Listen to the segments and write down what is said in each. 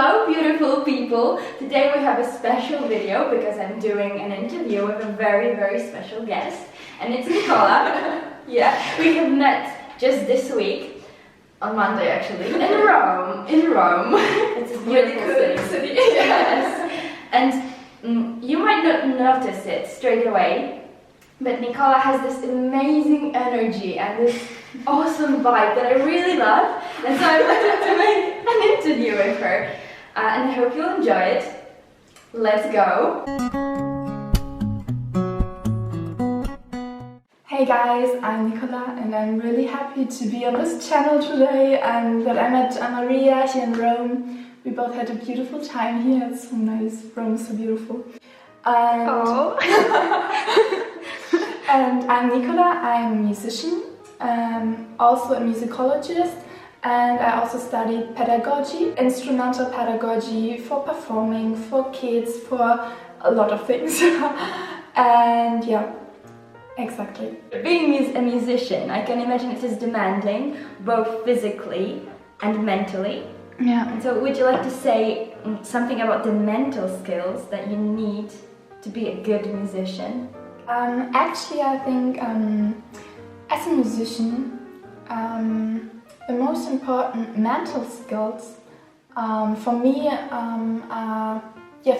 Hello beautiful people! Today we have a special video because I'm doing an interview with a very, very special guest, and it's Nicola. Yeah, we have met just this week, on Monday actually, in Rome. It's a beautiful city. Yes. And you might not notice it straight away, but Nicola has this amazing energy and this awesome vibe that I really love, and so I wanted to make an interview with her, and I hope you'll enjoy it. Let's go! Hey guys, I'm Nicola and I'm really happy to be on this channel today and that I met Maria here in Rome. We both had a beautiful time here, it's so nice, Rome is so beautiful. And, and I'm Nicola, I'm a musician, also a musicologist, and I also studied pedagogy, instrumental pedagogy for performing, for kids, for a lot of things. And yeah, exactly. Being a musician, I can imagine it is demanding, both physically and mentally. Yeah. And so would you like to say something about the mental skills that you need to be a good musician? Actually, I think as a musician, the most important mental skills for me are,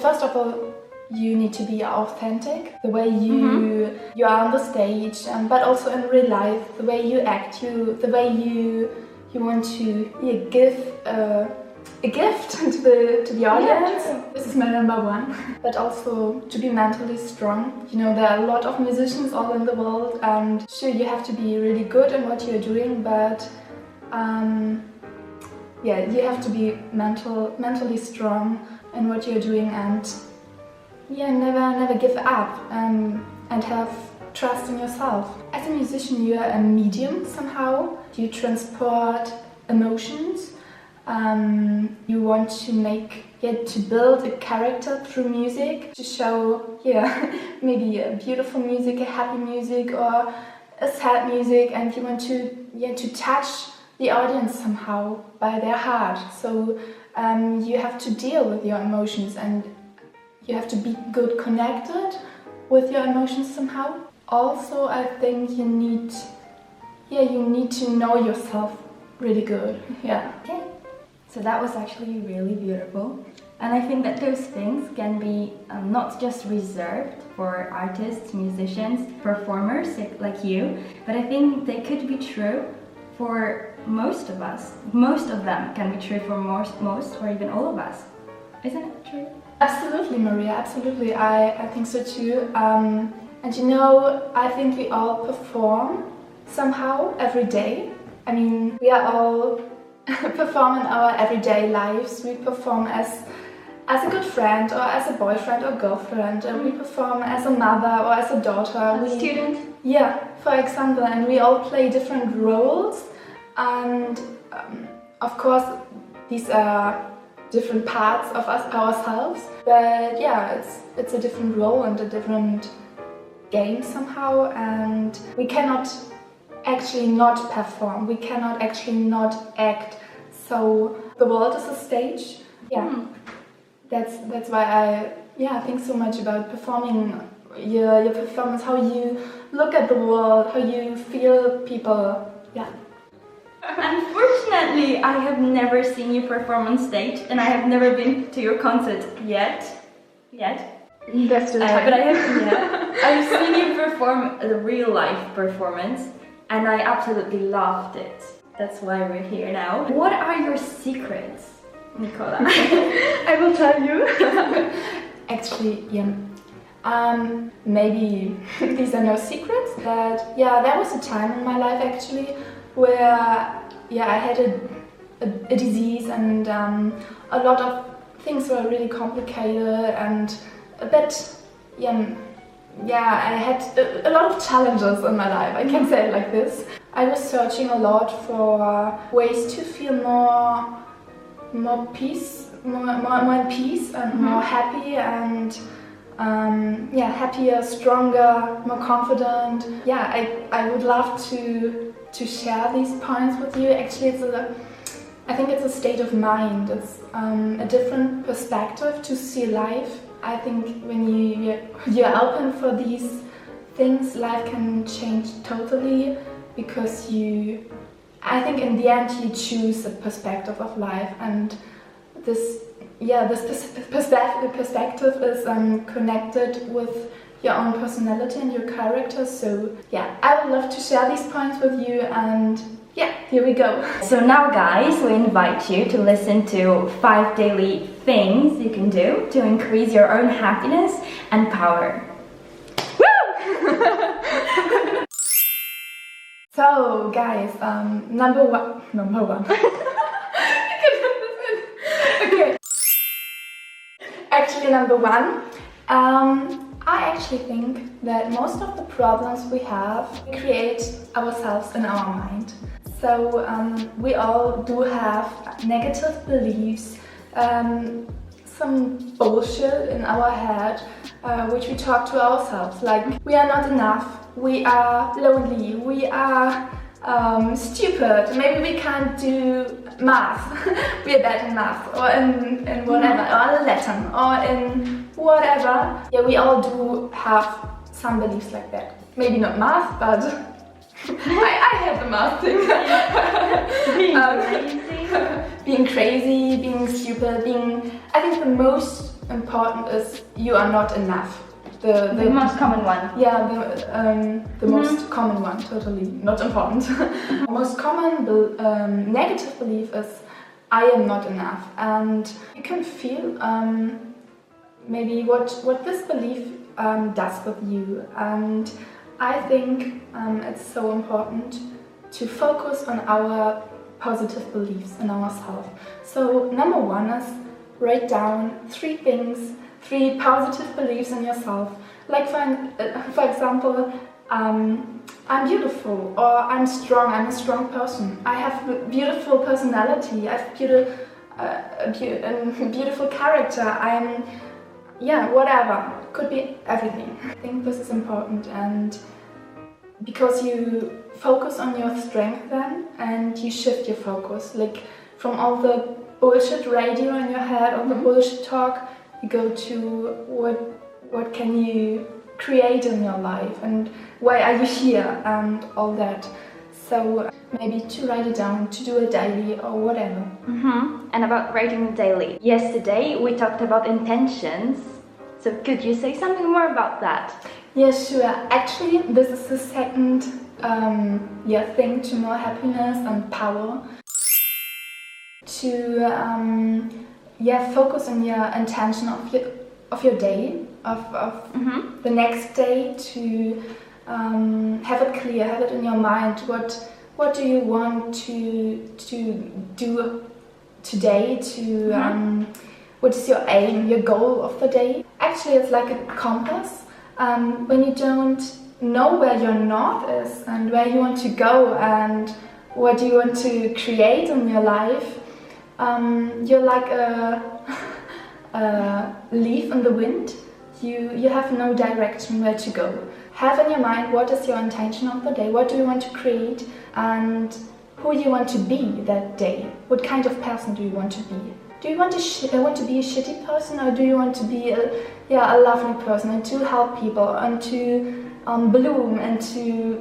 first of all, you need to be authentic, the way you are on the stage, but also in real life, the way you act, the way you want to give a gift to the audience. Yeah, this is my number one. But also to be mentally strong. You know, there are a lot of musicians all in the world, and sure, you have to be really good in what you're doing, but you have to be mentally strong in what you're doing, and never give up, and have trust in yourself. As a musician, you are a medium somehow. You transport emotions. You want to build a character through music, to show, maybe a beautiful music, a happy music, or a sad music, and you want to touch the audience somehow by their heart. So you have to deal with your emotions, and you have to be good connected with your emotions somehow. Also, I think you need to know yourself really good. Yeah. Okay. So that was actually really beautiful. And I think that those things can be not just reserved for artists, musicians, performers like you, but I think they could be true for most of us. Most of them can be true for most or even all of us. Isn't it true? Absolutely, Maria, absolutely. I think so too. And you know, I think we all perform somehow every day. I mean, we are all perform in our everyday lives. We perform as a good friend, or as a boyfriend or girlfriend, and we perform as a mother or as a daughter. A student? Yeah, for example, and we all play different roles, and of course these are different parts of ourselves, but yeah, it's a different role and a different game somehow, and we cannot actually not perform, we cannot actually not act. So the world is a stage. Yeah, that's why I think so much about performing, your performance, how you look at the world, how you feel people. Yeah. Unfortunately, I have never seen you perform on stage, and I have never been to your concert yet. That's the time. But I've seen you perform a real life performance, and I absolutely loved it. That's why we're here now. What are your secrets, Nicola? I will tell you. Actually, maybe these are no secrets, but there was a time in my life actually where I had a disease, and a lot of things were really complicated, and a bit I had a lot of challenges in my life, I can say it like this. I was searching a lot for ways to feel more peace, more in peace, and more happy, and happier, stronger, more confident. I would love to share these points with you. Actually, I think it's a state of mind. It's a different perspective to see life. I think when you're open for these things, life can change totally, because I think in the end you choose a perspective of life, and this perspective is connected with your own personality and your character. So yeah, I would love to share these points with you, and yeah, here we go. So now guys, we invite you to listen to 5 daily things you can do to increase your own happiness and power. So guys, number one. Okay. Actually, number one, I actually think that most of the problems we have, we create ourselves in our mind. So we all do have negative beliefs, some bullshit in our head, which we talk to ourselves, like we are not enough, we are lonely, we are stupid, maybe we can't do math, we are bad in math, or in whatever, or Latin, or in whatever. Yeah, we all do have some beliefs like that. Maybe not math, but I had the math thing. Being crazy, being stupid, I think the most important is you are not enough. The most common one. Yeah, the most common one, totally not important. The most common negative belief is I am not enough, and you can feel maybe what this belief does with you. And I think it's so important to focus on our positive beliefs in ourselves. So number one is write down 3 things, 3 positive beliefs in yourself. Like for example, I'm beautiful, or I'm strong, I'm a strong person, I have a beautiful personality, I have a beautiful character, whatever, could be everything. I think this is important, and because you focus on your strength then, and you shift your focus, like from all the bullshit radio in your head, all the bullshit talk, you go to what can you create in your life, and why are you here, and all that. So maybe to write it down, to do it daily or whatever. And about writing daily. Yesterday we talked about intentions. So could you say something more about that? Yes, sure. Actually, this is the second thing to more happiness and power. To focus on your intention of your day, of the next day, to have it clear, have it in your mind. What do you want to do today? What is your aim, your goal of the day? Actually, it's like a compass. When you don't know where your north is and where you want to go and what you want to create in your life, you're like a leaf in the wind. You have no direction where to go. Have in your mind what is your intention of the day, what do you want to create, and who you want to be that day. What kind of person do you want to be? Do you want to be a shitty person, or do you want to be a lovely person and to help people and to bloom and to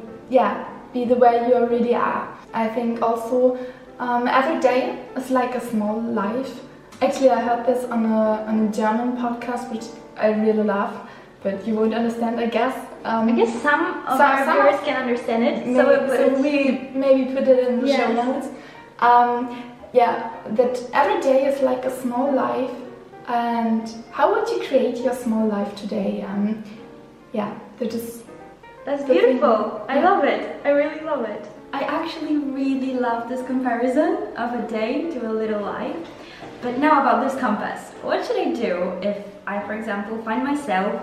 be the way you already are? I think also every day is like a small life. Actually, I heard this on a German podcast, which I really love, but you won't understand, I guess. I guess some of our viewers can understand it, so we maybe put it in the show notes. That every day is like a small life, and how would you create your small life today? That's beautiful. I love it. I really love it. I actually really love this comparison of a day to a little life. But now about this compass. What should I do if I, for example, find myself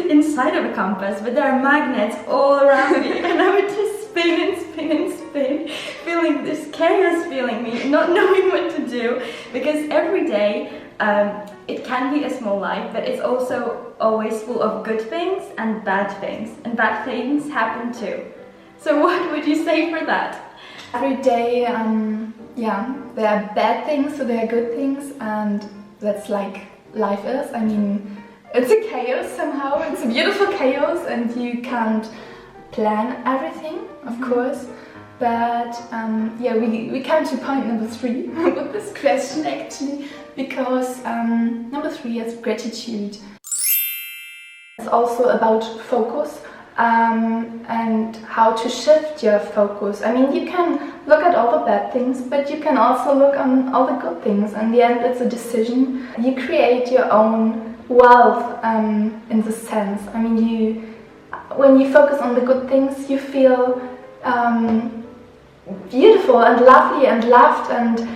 inside of a compass, but there are magnets all around me, and I would just spin and spin and spin, feeling this chaos feeling me, not knowing what to do, because every day it can be a small life, but it's also always full of good things, and bad things happen too. So what would you say for that? Every day, yeah, there are bad things, so there are good things, and that's like life is. I mean, it's a chaos somehow, it's a beautiful chaos, and you can't plan everything, of course. But yeah, we come to point number 3 with this question actually, because number 3 is gratitude. It's also about focus and how to shift your focus. I mean, you can look at all the bad things, but you can also look on all the good things. In the end, it's a decision. You create your own wealth in this sense. I mean, when you focus on the good things, you feel beautiful and lovely and loved, and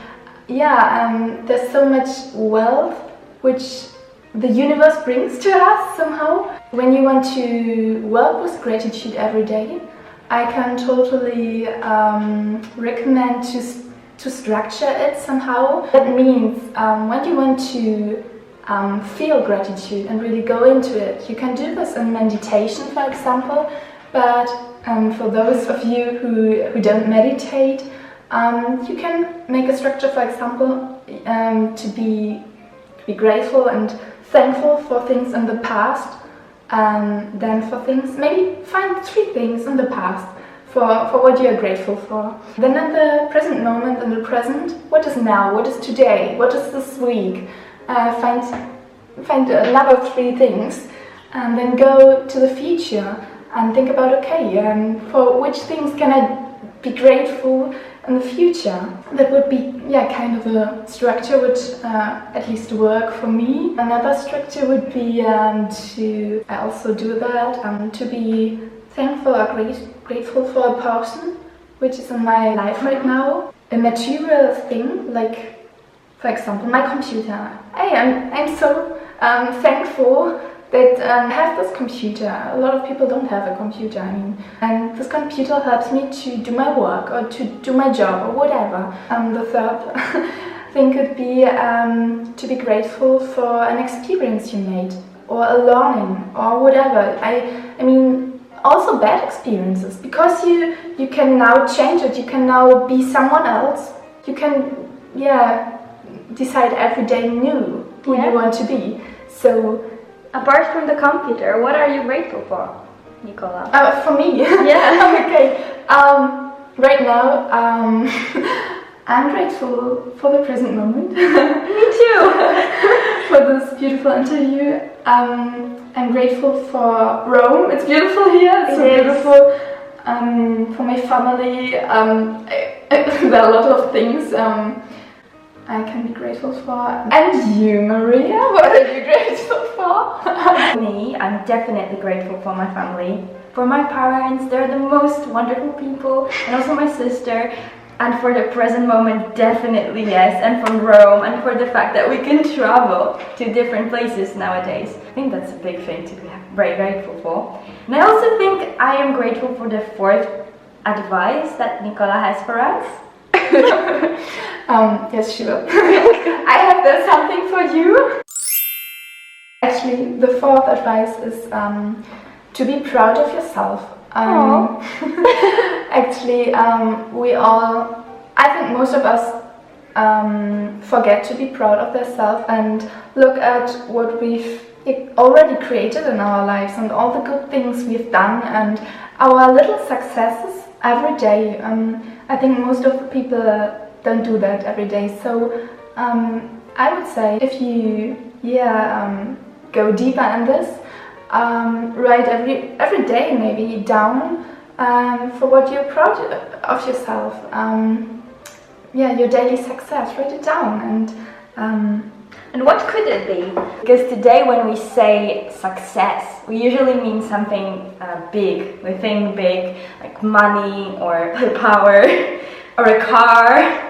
yeah, there's so much wealth which the universe brings to us somehow. When you want to work with gratitude every day, I can totally recommend to structure it somehow. That means when you want to feel gratitude and really go into it, you can do this in meditation, for example, but for those of you who don't meditate, you can make a structure, for example, to be grateful and thankful for things in the past, and then for things, maybe find 3 things in the past for what you are grateful for. Then in the present moment, in the present, what is now, what is today, what is this week, find another 3 things, and then go to the future and think about, okay, for which things can I be grateful in the future. That would be, yeah, kind of a structure which at least work for me. Another structure would be I also do that, to be thankful or grateful for a person which is in my life right now. A material thing, like for example my computer. Hey, I'm so thankful that I have this computer. A lot of people don't have a computer, I mean, and this computer helps me to do my work or to do my job or whatever. The third thing could be to be grateful for an experience you made or a learning or whatever. I mean, also bad experiences, because you can now change it, you can now be someone else, you can, yeah, decide every day new who you want to be. So apart from the computer, what are you grateful for, Nicola? For me? Yeah. Okay. Right now, I'm grateful for the present moment. Me too. For this beautiful interview. I'm grateful for Rome. It's beautiful here. It's so beautiful. For my family. There are a lot of things I can be grateful for. And you, Maria, what are you grateful for? Me, I'm definitely grateful for my family. For my parents, they're the most wonderful people, and also my sister. And for the present moment, definitely yes. And from Rome, and for the fact that we can travel to different places nowadays. I think that's a big thing to be very grateful for. And I also think I am grateful for the 4th advice that Nicola has for us. Yes, sure. I have there something for you. Actually, the 4th advice is to be proud of yourself. Actually, we all, I think most of us forget to be proud of themselves and look at what we've already created in our lives and all the good things we've done and our little successes every day. I think most of the people don't do that every day. So I would say if you go deeper in this, write every day maybe down for what you're proud of yourself. Your daily success, write it down. And what could it be? Because today when we say success, we usually mean something big. We think big, like money or power or a car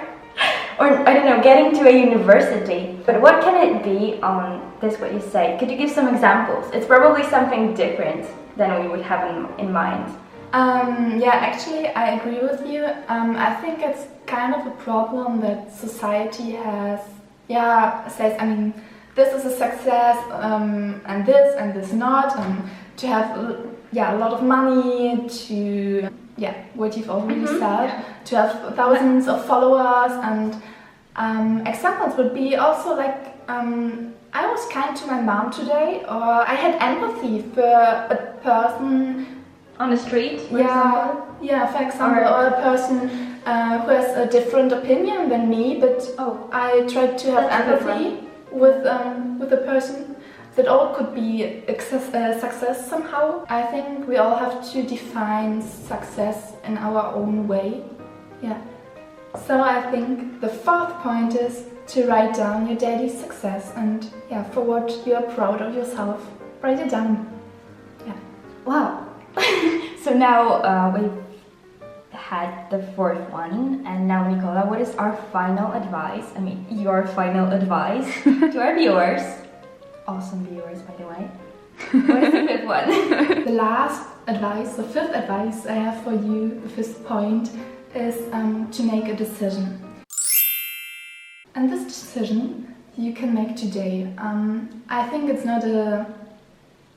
or, I don't know, getting to a university. But what can it be on this, what you say? Could you give some examples? It's probably something different than we would have in mind. Actually, I agree with you. I think it's kind of a problem that society has, says, I mean, this is a success, and this not, and to have, a lot of money, to what you've already said, to have thousands of followers. And examples would be also like, I was kind to my mom today, or I had empathy for a person on the street, for example? Yeah, for example, or a person who has a different opinion than me, but I tried to have empathy with a person. That all could be success somehow. I think we all have to define success in our own way. Yeah. So I think the fourth point is to write down your daily success, and for what you are proud of yourself, write it down. Yeah. Wow. So now we've had the fourth one, and now Nicola, what is our final advice? I mean, your final advice to our viewers? Awesome viewers, by the way. What is the fifth one? The last advice, the fifth advice I have for you, the fifth point, is to make a decision. And this decision you can make today. I think it's not a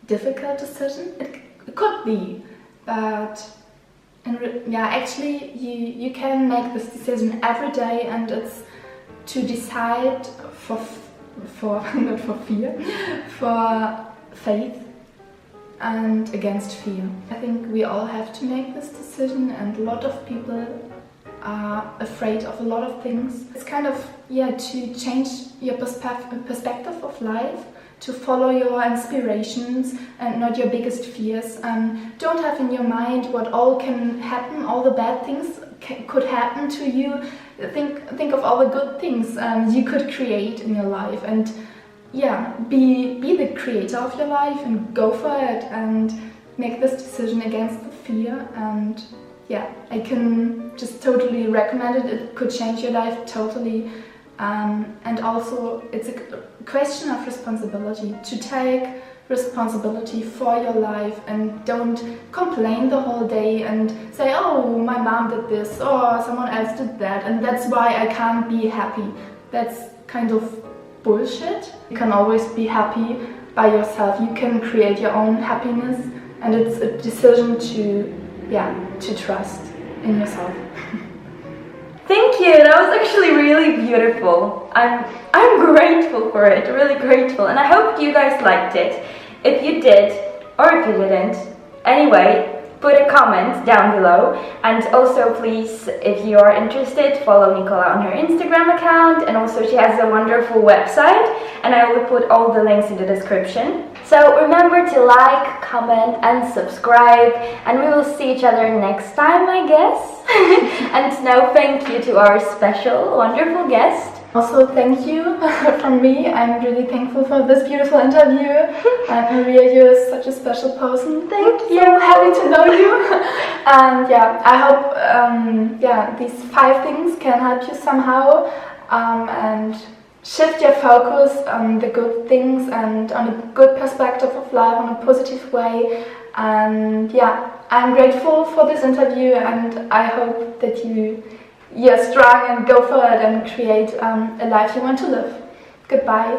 difficult decision. It could be, but actually you can make this decision every day, and it's to decide not for fear, for faith and against fear. I think we all have to make this decision, and a lot of people are afraid of a lot of things. It's kind of, to change your perspective of life, to follow your inspirations and not your biggest fears. Don't have in your mind what all can happen, all the bad things could happen to you. Think of all the good things you could create in your life, and be the creator of your life and go for it and make this decision against the fear. And I can just totally recommend it. It could change your life totally. And also it's a question of responsibility, to take responsibility for your life, and don't complain the whole day and say, oh, my mom did this or someone else did that, and that's why I can't be happy. That's kind of bullshit. You can always be happy by yourself. You can create your own happiness, and it's a decision to trust in yourself. Thank you, that was actually really beautiful. I'm grateful for it, really grateful, and I hope you guys liked it. If you did, or if you didn't, anyway, put a comment down below, and also please, if you are interested, follow Nicola on her Instagram account, and also she has a wonderful website, and I will put all the links in the description. So remember to like, comment and subscribe, and we will see each other next time, I guess. And now thank you to our special, wonderful guest. Also, thank you from me. I'm really thankful for this beautiful interview. And Maria, you're such a special person. Thank you. So happy to know you. And I hope these 5 things can help you somehow, and shift your focus on the good things and on a good perspective of life, on a positive way. And I'm grateful for this interview, and I hope that you're strong and go for it and create a life you want to live. Goodbye.